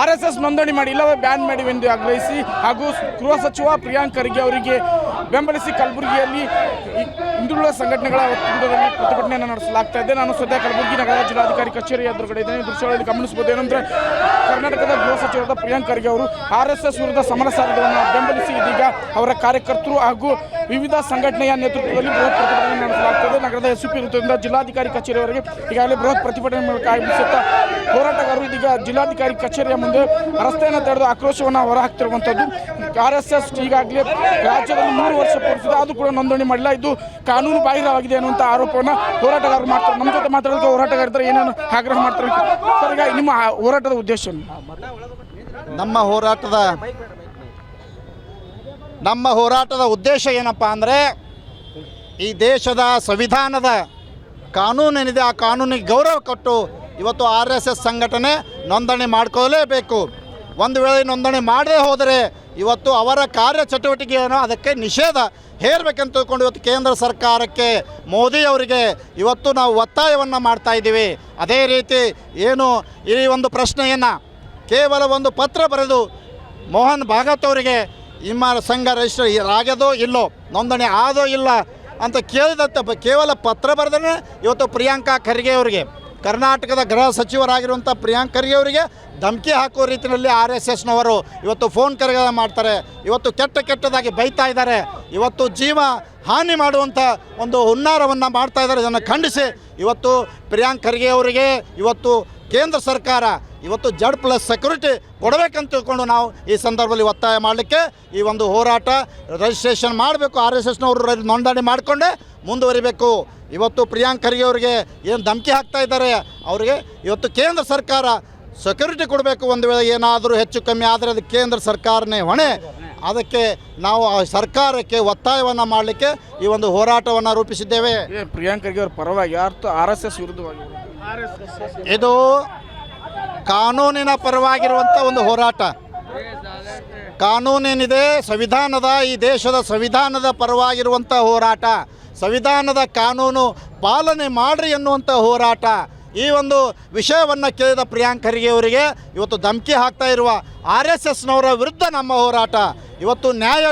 RSS ನೋಂದಣಿ ಮಾಡಿ ಇಲ್ಲವೇ ಬ್ಯಾನ್ ಮಾಡಿವೆಂದು ಆಗ್ರಹಿಸಿ ಹಾಗೂ ಗೃಹ ಸಚಿವ ಪ್ರಿಯಾಂಕ್ ಖರ್ಗೆ ಅವರಿಗೆ ಬೆಂಬಲಿಸಿ ಕಲಬುರಗಿಯಲ್ಲಿ ಹಿಂದುಳಿದ ಸಂಘಟನೆಗಳ ಒತ್ತಡದಲ್ಲಿ ಪ್ರತಿಭಟನೆಯನ್ನು ನಡೆಸಲಾಗ್ತಾ ಇದೆ. ನಾನು ಸದ್ಯ ಕಲಬುರಗಿ ನಗರದ ಜಿಲ್ಲಾಧಿಕಾರಿ ಕಚೇರಿ ಎದುರುಗಡೆ ಇದ್ದೇನೆ. ದೃಶ್ಯಗಳಲ್ಲಿ ಗಮನಿಸಬಹುದು. ಏನಂದ್ರೆ ಕರ್ನಾಟಕದ ಗೃಹ ಸಚಿವರಾದ ಪ್ರಿಯಾಂಕ್ ಖರ್ಗೆ ಅವರು RSS ವಿರುದ್ಧ ಸಮರ ಸಾರಥ್ಯವನ್ನು ಬೆಂಬಲಿಸಿ ಇದೀಗ ಅವರ ಕಾರ್ಯಕರ್ತರು ಹಾಗೂ ವಿವಿಧ ಸಂಘಟನೆಯ ನೇತೃತ್ವದಲ್ಲಿ ಬೃಹತ್ ಪ್ರತಿಭಟನೆ ನಡೆಸಲಾಗುತ್ತದೆ. ನಗರದ SUP ವೃತ್ತದಿಂದ ಜಿಲ್ಲಾಧಿಕಾರಿ ಕಚೇರಿಯವರೆಗೆ ಈಗಾಗಲೇ ಬೃಹತ್ ಪ್ರತಿಭಟನೆ ಮೂಲಕ ಆಗಮಿಸುತ್ತಾ ಹೋರಾಟಗಾರರು ಇದೀಗ ಜಿಲ್ಲಾಧಿಕಾರಿ ಕಚೇರಿಯ ಮುಂದೆ ರಸ್ತೆಯನ್ನು ತಡೆದು ಆಕ್ರೋಶವನ್ನು ಹೊರಹಾಕ್ತಿರುವಂಥದ್ದು. RSS ಈಗಾಗಲೇ ರಾಜ್ಯದಲ್ಲಿ 3 ವರ್ಷ ಪೂರ್ತಿಸಿದೆ, ಅದು ಕೂಡ ನೋಂದಣಿ ಮಾಡಿಲ್ಲ. ಇದು ಕಾನೂನು ಬಾಹಿರವಾಗಿದೆ ಅನ್ನುವಂಥ ಆರೋಪವನ್ನು ಹೋರಾಟಗಾರರು ಮಾಡ್ತಾರೆ. ನಮ್ಮ ಜೊತೆ ಮಾತಾಡೋದಕ್ಕೆ ಹೋರಾಟಗಾರರು ಏನೇನು ಆಗ್ರಹ ಮಾಡ್ತಾರೆ ಸರ್? ಈಗ ನಿಮ್ಮ ಹೋರಾಟದ ಉದ್ದೇಶ ನಮ್ಮ ಹೋರಾಟದ ಉದ್ದೇಶ ಏನಪ್ಪ ಅಂದರೆ, ಈ ದೇಶದ ಸಂವಿಧಾನದ ಕಾನೂನೇನಿದೆ ಆ ಕಾನೂನಿಗೆ ಗೌರವ ಕೊಟ್ಟು ಇವತ್ತು RSS ಸಂಘಟನೆ ನೋಂದಣಿ ಮಾಡ್ಕೊಳ್ಳೇಬೇಕು. ಒಂದು ವೇಳೆ ನೋಂದಣಿ ಮಾಡದೇ ಹೋದರೆ ಇವತ್ತು ಅವರ ಕಾರ್ಯಚಟುವಟಿಕೆಯನ್ನು ಅದಕ್ಕೆ ನಿಷೇಧ ಹೇರಬೇಕಂತ ತಿಳ್ಕೊಂಡು ಇವತ್ತು ಕೇಂದ್ರ ಸರ್ಕಾರಕ್ಕೆ ಮೋದಿ ಅವರಿಗೆ ಇವತ್ತು ನಾವು ಒತ್ತಾಯವನ್ನು ಮಾಡ್ತಾ ಇದ್ದೀವಿ. ಅದೇ ರೀತಿ ಏನು ಈ ಒಂದು ಪ್ರಶ್ನೆಯನ್ನು ಕೇವಲ ಒಂದು ಪತ್ರ ಬರೆದು ಮೋಹನ್ ಭಾಗವತ್ ಅವರಿಗೆ ನಿಮ್ಮ ಸಂಘ ರಿಜಿಸ್ಟರ್ ಆಗ್ಯದೋ ಇಲ್ಲೋ, ನೋಂದಣಿ ಆದೋ ಇಲ್ಲ ಅಂತ ಕೇಳಿದಂತೆ ಕೇವಲ ಪತ್ರ ಬರೆದ್ರೆ ಇವತ್ತು ಪ್ರಿಯಾಂಕಾ ಖರ್ಗೆ ಅವರಿಗೆ, ಕರ್ನಾಟಕದ ಗೃಹ ಸಚಿವರಾಗಿರುವಂಥ ಪ್ರಿಯಾಂಕ್ ಖರ್ಗೆ ಅವರಿಗೆ ಧಮಕಿ ಹಾಕುವ ರೀತಿಯಲ್ಲಿ RSSನವರು ಇವತ್ತು ಫೋನ್ ಕರೆ ಮಾಡ್ತಾರೆ. ಇವತ್ತು ಕೆಟ್ಟದಾಗಿ ಬೈತಾ ಇದ್ದಾರೆ. ಇವತ್ತು ಜೀವ ಹಾನಿ ಮಾಡುವಂಥ ಒಂದು ಹುನ್ನಾರವನ್ನು ಮಾಡ್ತಾ ಇದ್ದಾರೆ. ಇದನ್ನು ಖಂಡಿಸಿ ಇವತ್ತು ಪ್ರಿಯಾಂಕ್ ಖರ್ಗೆ ಅವರಿಗೆ ಇವತ್ತು ಕೇಂದ್ರ ಸರ್ಕಾರ ಇವತ್ತು Z+ ಸೆಕ್ಯೂರಿಟಿ ಕೊಡಬೇಕಂತ ತಿಳ್ಕೊಂಡು ನಾವು ಈ ಸಂದರ್ಭದಲ್ಲಿ ಒತ್ತಾಯ ಮಾಡಲಿಕ್ಕೆ ಈ ಒಂದು ಹೋರಾಟ ರಿಜಿಸ್ಟ್ರೇಷನ್ ಮಾಡಬೇಕು. RSSನವರು ನೋಂದಣಿ ಮಾಡಿಕೊಂಡೇ ಮುಂದುವರಿಬೇಕು. ಇವತ್ತು ಪ್ರಿಯಾಂಕ್ ಖರ್ಗೆ ಅವರಿಗೆ ಏನು ಧಮಕಿ ಹಾಕ್ತಾ ಇದ್ದಾರೆ, ಅವರಿಗೆ ಇವತ್ತು ಕೇಂದ್ರ ಸರ್ಕಾರ ಸೆಕ್ಯೂರಿಟಿ ಕೊಡಬೇಕು. ಒಂದು ವೇಳೆ ಏನಾದರೂ ಹೆಚ್ಚು ಕಮ್ಮಿ ಆದರೆ ಅದಕ್ಕೆ ಕೇಂದ್ರ ಸರ್ಕಾರನೇ ಹೊಣೆ. ಅದಕ್ಕೆ ನಾವು ಆ ಸರ್ಕಾರಕ್ಕೆ ಒತ್ತಾಯವನ್ನು ಮಾಡಲಿಕ್ಕೆ ಈ ಒಂದು ಹೋರಾಟವನ್ನು ರೂಪಿಸಿದ್ದೇವೆ. ಪ್ರಿಯಾಂಕ್ ಖರ್ಗೆ ಅವರ ಪರವಾಗಿ RSS ವಿರುದ್ಧವಾಗಿ ಇದು ಕಾನೂನಿನ ಪರವಾಗಿರುವಂಥ ಒಂದು ಹೋರಾಟ. ಕಾನೂನೇನಿದೆ ಸಂವಿಧಾನದ, ಈ ದೇಶದ ಸಂವಿಧಾನದ ಪರವಾಗಿರುವಂಥ ಹೋರಾಟ, ಸಂವಿಧಾನದ ಕಾನೂನು ಪಾಲನೆ ಮಾಡ್ರಿ ಎನ್ನುವಂಥ ಹೋರಾಟ. ಈ ಒಂದು ವಿಷಯವನ್ನು ಕೇಳಿದ ಪ್ರಿಯಾಂಕ್ ಖರ್ಗೆ ಅವರಿಗೆ ಇವತ್ತು ಧಮಕಿ ಹಾಕ್ತಾ ಇರುವ RSSನವರ ವಿರುದ್ಧ ನಮ್ಮ ಹೋರಾಟ ಇವತ್ತು ನ್ಯಾಯ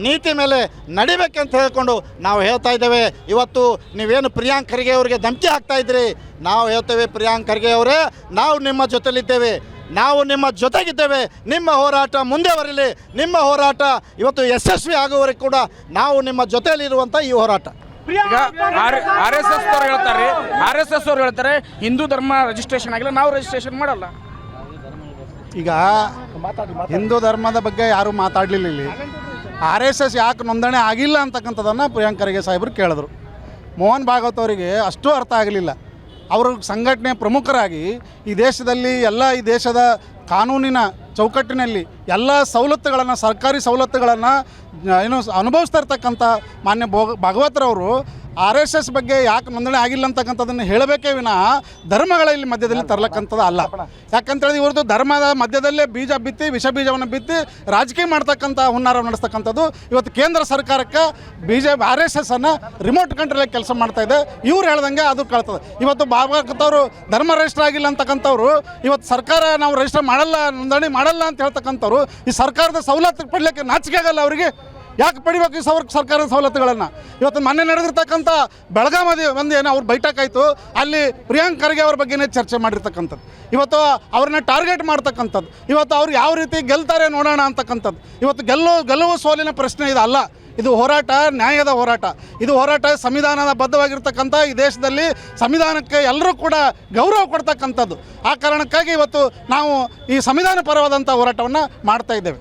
ನೀತಿ ಮೇಲೆ ನಡಿಬೇಕಂತ ಹೇಳ್ಕೊಂಡು ನಾವು ಹೇಳ್ತಾ ಇದ್ದೇವೆ. ಇವತ್ತು ನೀವೇನು ಪ್ರಿಯಾಂಕ್ ಖರ್ಗೆ ಅವರಿಗೆ ಧಮಕಿ ಹಾಕ್ತಾ ಇದ್ರಿ, ನಾವು ಹೇಳ್ತೇವೆ ಪ್ರಿಯಾಂಕ್ ಖರ್ಗೆ ಅವರೇ, ನಾವು ನಿಮ್ಮ ಜೊತೆಲಿದ್ದೇವೆ, ನಾವು ನಿಮ್ಮ ಜೊತೆಗಿದ್ದೇವೆ. ನಿಮ್ಮ ಹೋರಾಟ ಮುಂದೆ ಬರಲಿ. ನಿಮ್ಮ ಹೋರಾಟ ಇವತ್ತು ಯಶಸ್ವಿ ಆಗುವವರೆಗೆ ಕೂಡ ನಾವು ನಿಮ್ಮ ಜೊತೆಯಲ್ಲಿರುವಂಥ ಈ ಹೋರಾಟ. ಈಗ RSS ಅವರು ಹೇಳ್ತಾರೆ ಹಿಂದೂ ಧರ್ಮ ರಿಜಿಸ್ಟ್ರೇಷನ್ ಆಗಿಲ್ಲ, ನಾವು ರಿಜಿಸ್ಟ್ರೇಷನ್ ಮಾಡಲ್ಲ. ಈಗ ಹಿಂದೂ ಧರ್ಮದ ಬಗ್ಗೆ ಯಾರೂ ಮಾತಾಡಲಿಲ್ಲ. ಇಲ್ಲಿ RSS ಯಾಕೆ ನೋಂದಣಿ ಆಗಿಲ್ಲ ಅಂತಕ್ಕಂಥದ್ದನ್ನು ಪ್ರಿಯಾಂಕ್ ಖರ್ಗೆ ಸಾಹೇಬರು ಕೇಳಿದ್ರು. ಮೋಹನ್ ಭಾಗವತ್ ಅವರಿಗೆ ಅಷ್ಟು ಅರ್ಥ ಆಗಲಿಲ್ಲ. ಅವರು ಸಂಘಟನೆ ಪ್ರಮುಖರಾಗಿ ಈ ದೇಶದಲ್ಲಿ ಈ ದೇಶದ ಕಾನೂನಿನ ಚೌಕಟ್ಟಿನಲ್ಲಿ ಎಲ್ಲ ಸವಲತ್ತುಗಳನ್ನು, ಸರ್ಕಾರಿ ಸವಲತ್ತುಗಳನ್ನು ಏನು ಅನುಭವಿಸ್ತಾ ಇರ್ತಕ್ಕಂಥ ಮಾನ್ಯ ಭಾಗವತರವರು RSS ಬಗ್ಗೆ ಯಾಕೆ ನೋಂದಣಿ ಆಗಿಲ್ಲ ಅಂತಕ್ಕಂಥದ್ದನ್ನು ಹೇಳಬೇಕೇ ವಿನಃ ಧರ್ಮಗಳ ಇಲ್ಲಿ ಮಧ್ಯದಲ್ಲಿ ತರಲಕ್ಕಂಥದ್ದು ಅಲ್ಲ. ಯಾಕಂತೇಳಿದ್ರೆ ಇವ್ರದ್ದು ಧರ್ಮದ ಮಧ್ಯದಲ್ಲೇ ಬೀಜ ಬಿತ್ತಿ, ವಿಷ ಬೀಜವನ್ನು ಬಿತ್ತಿ ರಾಜಕೀಯ ಮಾಡ್ತಕ್ಕಂಥ ಹುನ್ನಾರ ನಡೆಸ್ತಕ್ಕಂಥದ್ದು. ಇವತ್ತು ಕೇಂದ್ರ ಸರ್ಕಾರಕ್ಕೆ RSSನ್ನು ರಿಮೋಟ್ ಕಂಟ್ರೋಲಾಗಿ ಕೆಲಸ ಮಾಡ್ತಾ ಇದೆ. ಇವ್ರು ಹೇಳ್ದಂಗೆ ಅದು ಕಳ್ತದೆ. ಇವತ್ತು ಭಾಗವತವರು ಧರ್ಮ ರಿಜಿಸ್ಟರ್ ಆಗಿಲ್ಲ ಅಂತಕ್ಕಂಥವ್ರು ಇವತ್ತು ಸರ್ಕಾರ ನಾವು ರಿಜಿಸ್ಟರ್ ಮಾಡಲ್ಲ, ನೋಂದಣಿ ಮಾಡಲ್ಲ ಅಂತ ಹೇಳ್ತಕ್ಕಂಥವ್ರು ಈ ಸರ್ಕಾರದ ಸವಲತ್ತು ಪಡಲಿಕ್ಕೆ ನಾಚಿಕೆ ಆಗಲ್ಲ ಅವರಿಗೆ? ಯಾಕೆ ಪಡಿಬೇಕು ಈ ಸರ್ಕಾರದ ಸವಲತ್ತುಗಳನ್ನು? ಇವತ್ತು ಮೊನ್ನೆ ನಡೆದಿರ್ತಕ್ಕಂಥ ಬೆಳಗಾವಿ ಒಂದು ಏನೋ ಅವ್ರು ಬೈಠಕ್ ಆಯಿತು, ಅಲ್ಲಿ ಪ್ರಿಯಾಂಕ್ ಖರ್ಗೆ ಅವ್ರ ಬಗ್ಗೆನೇ ಚರ್ಚೆ ಮಾಡಿರ್ತಕ್ಕಂಥದ್ದು. ಇವತ್ತು ಅವ್ರನ್ನ ಟಾರ್ಗೆಟ್ ಮಾಡ್ತಕ್ಕಂಥದ್ದು. ಇವತ್ತು ಅವ್ರು ಯಾವ ರೀತಿ ಗೆಲ್ತಾರೆ ನೋಡೋಣ ಅಂತಕ್ಕಂಥದ್ದು. ಇವತ್ತು ಗೆಲುವು ಸೋಲಿನ ಪ್ರಶ್ನೆ ಇದು ಅಲ್ಲ. ಇದು ಹೋರಾಟ ನ್ಯಾಯದ ಹೋರಾಟ. ಇದು ಹೋರಾಟ ಸಂವಿಧಾನದ ಬದ್ಧವಾಗಿರ್ತಕ್ಕಂಥ ಈ ದೇಶದಲ್ಲಿ ಸಂವಿಧಾನಕ್ಕೆ ಎಲ್ಲರೂ ಕೂಡ ಗೌರವ ಕೊಡ್ತಕ್ಕಂಥದ್ದು. ಆ ಕಾರಣಕ್ಕಾಗಿ ಇವತ್ತು ನಾವು ಈ ಸಂವಿಧಾನ ಪರವಾದಂಥ ಹೋರಾಟವನ್ನು ಮಾಡ್ತಾ ಇದ್ದೇವೆ.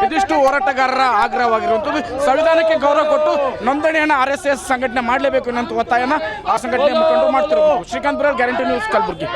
ಇದಿಷ್ಟು ಹೋರಾಟಗಾರರ ಆಗ್ರಹವಾಗಿರುವಂಥದ್ದು. ಸಂವಿಧಾನಕ್ಕೆ ಗೌರವ ಕೊಟ್ಟು ನೋಂದಣಿಯನ್ನು RSS ಸಂಘಟನೆ ಮಾಡಲೇಬೇಕು ಅನ್ನೋ ಒತ್ತಾಯನ ಆ ಸಂಘಟನೆ ಮುಖಂಡರು ಮಾಡ್ತಿರೋದು. Srikanth Burar, guarantee news, Kalaburagi.